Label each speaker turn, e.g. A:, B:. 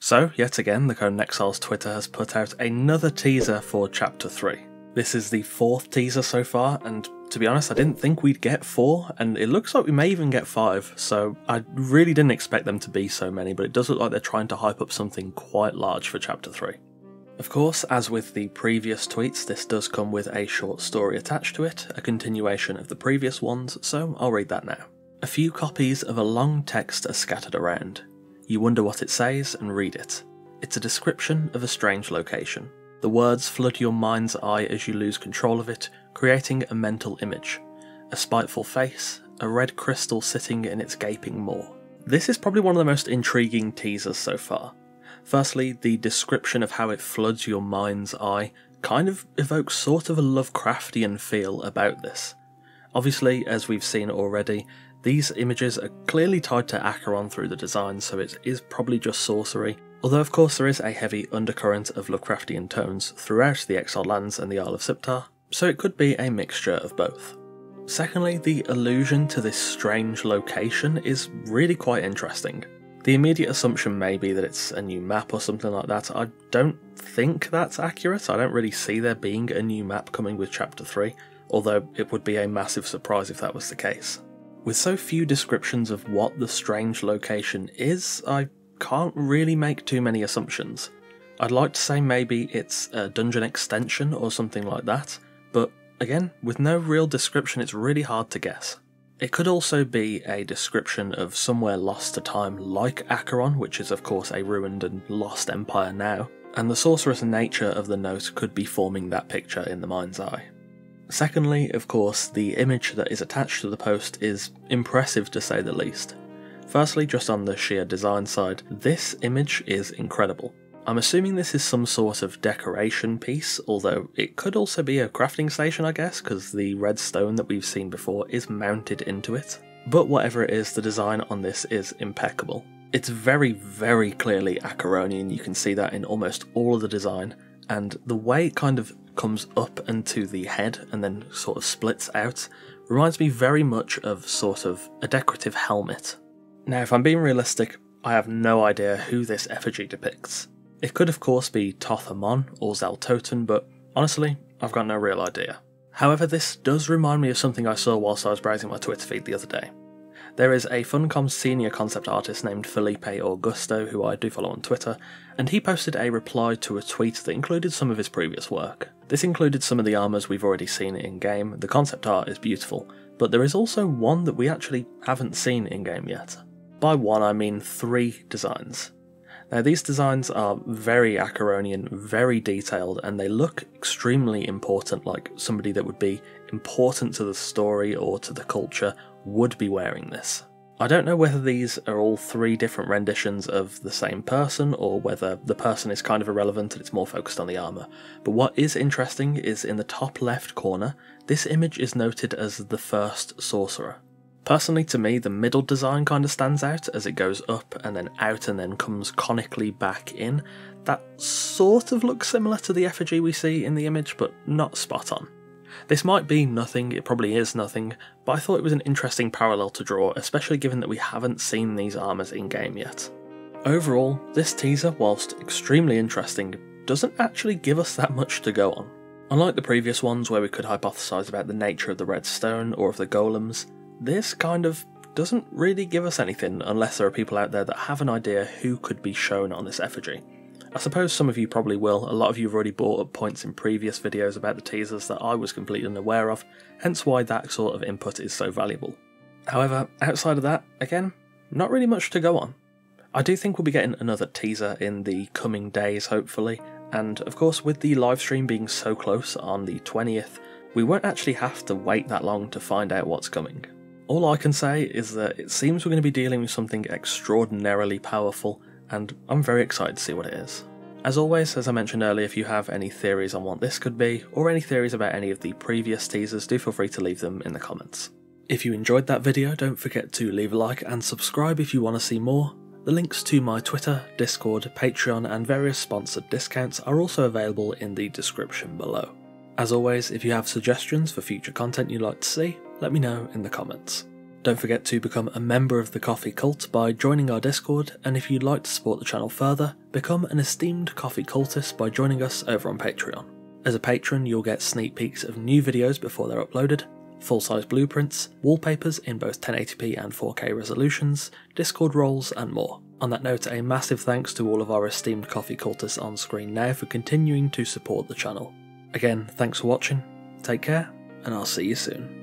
A: So, yet again, the Conan Exiles Twitter has put out another teaser for Chapter 3. This is the 4th teaser so far, and to be honest, I didn't think we'd get 4, and it looks like we may even get 5, so I really didn't expect them to be so many, but it does look like they're trying to hype up something quite large for Chapter 3. Of course, as with the previous tweets, this does come with a short story attached to it, a continuation of the previous ones, so I'll read that now. A few copies of a long text are scattered around. You wonder what it says and read it. It's a description of a strange location. The words flood your mind's eye as you lose control of it, creating a mental image. A spiteful face, a red crystal sitting in its gaping maw. This is probably one of the most intriguing teasers so far. Firstly, the description of how it floods your mind's eye kind of evokes sort of a Lovecraftian feel about this. Obviously, as we've seen already, these images are clearly tied to Acheron through the design, so it is probably just sorcery, although of course there is a heavy undercurrent of Lovecraftian tones throughout the Exiled Lands and the Isle of Siptar, so it could be a mixture of both. Secondly, the allusion to this strange location is really quite interesting. The immediate assumption may be that it's a new map or something like that. I don't think that's accurate. I don't really see there being a new map coming with Chapter 3, although it would be a massive surprise if that was the case. With so few descriptions of what the strange location is, I can't really make too many assumptions. I'd like to say maybe it's a dungeon extension or something like that, but again, with no real description it's really hard to guess. It could also be a description of somewhere lost to time like Acheron, which is of course a ruined and lost empire now, and the sorcerous nature of the note could be forming that picture in the mind's eye. Secondly, of course, the image that is attached to the post is impressive to say the least. Firstly, just on the sheer design side, this image is incredible. I'm assuming this is some sort of decoration piece, although it could also be a crafting station I guess, because the red stone that we've seen before is mounted into it. But whatever it is, the design on this is impeccable. It's very, very clearly Acheronian, you can see that in almost all of the design, and the way it kind of comes up into the head and then sort of splits out reminds me very much of sort of a decorative helmet. Now if I'm being realistic, I have no idea who this effigy depicts. It could of course be Toth Amon or Zaltoten, but honestly, I've got no real idea. However, this does remind me of something I saw whilst I was browsing my Twitter feed the other day. There is a Funcom senior concept artist named Felipe Augusto, who I do follow on Twitter, and he posted a reply to a tweet that included some of his previous work. This included some of the armours we've already seen in-game. The concept art is beautiful, but there is also one that we actually haven't seen in-game yet. By one I mean 3 designs. Now these designs are very Acheronian, very detailed, and they look extremely important, like somebody that would be important to the story or to the culture would be wearing this. I don't know whether these are all 3 different renditions of the same person, or whether the person is kind of irrelevant and it's more focused on the armour, but what is interesting is in the top left corner, this image is noted as the first sorcerer. Personally, to me, the middle design kind of stands out as it goes up and then out and then comes conically back in. That sort of looks similar to the effigy we see in the image, but not spot on. This might be nothing, it probably is nothing, but I thought it was an interesting parallel to draw, especially given that we haven't seen these armours in-game yet. Overall, this teaser, whilst extremely interesting, doesn't actually give us that much to go on. Unlike the previous ones where we could hypothesise about the nature of the red stone or of the golems, this kind of doesn't really give us anything unless there are people out there that have an idea who could be shown on this effigy. I suppose some of you probably will. A lot of you have already brought up points in previous videos about the teasers that I was completely unaware of, hence why that sort of input is so valuable. However, outside of that, again, not really much to go on. I do think we'll be getting another teaser in the coming days, hopefully, and of course with the livestream being so close on the 20th, we won't actually have to wait that long to find out what's coming. All I can say is that it seems we're going to be dealing with something extraordinarily powerful, and I'm very excited to see what it is. As always, as I mentioned earlier, if you have any theories on what this could be, or any theories about any of the previous teasers, do feel free to leave them in the comments. If you enjoyed that video, don't forget to leave a like and subscribe if you want to see more. The links to my Twitter, Discord, Patreon and various sponsored discounts are also available in the description below. As always, if you have suggestions for future content you'd like to see, let me know in the comments. Don't forget to become a member of the Coffee Cult by joining our Discord, and if you'd like to support the channel further, become an esteemed Coffee Cultist by joining us over on Patreon. As a patron, you'll get sneak peeks of new videos before they're uploaded, full-size blueprints, wallpapers in both 1080p and 4K resolutions, Discord roles, and more. On that note, a massive thanks to all of our esteemed Coffee Cultists on screen now for continuing to support the channel. Again, thanks for watching, take care, and I'll see you soon.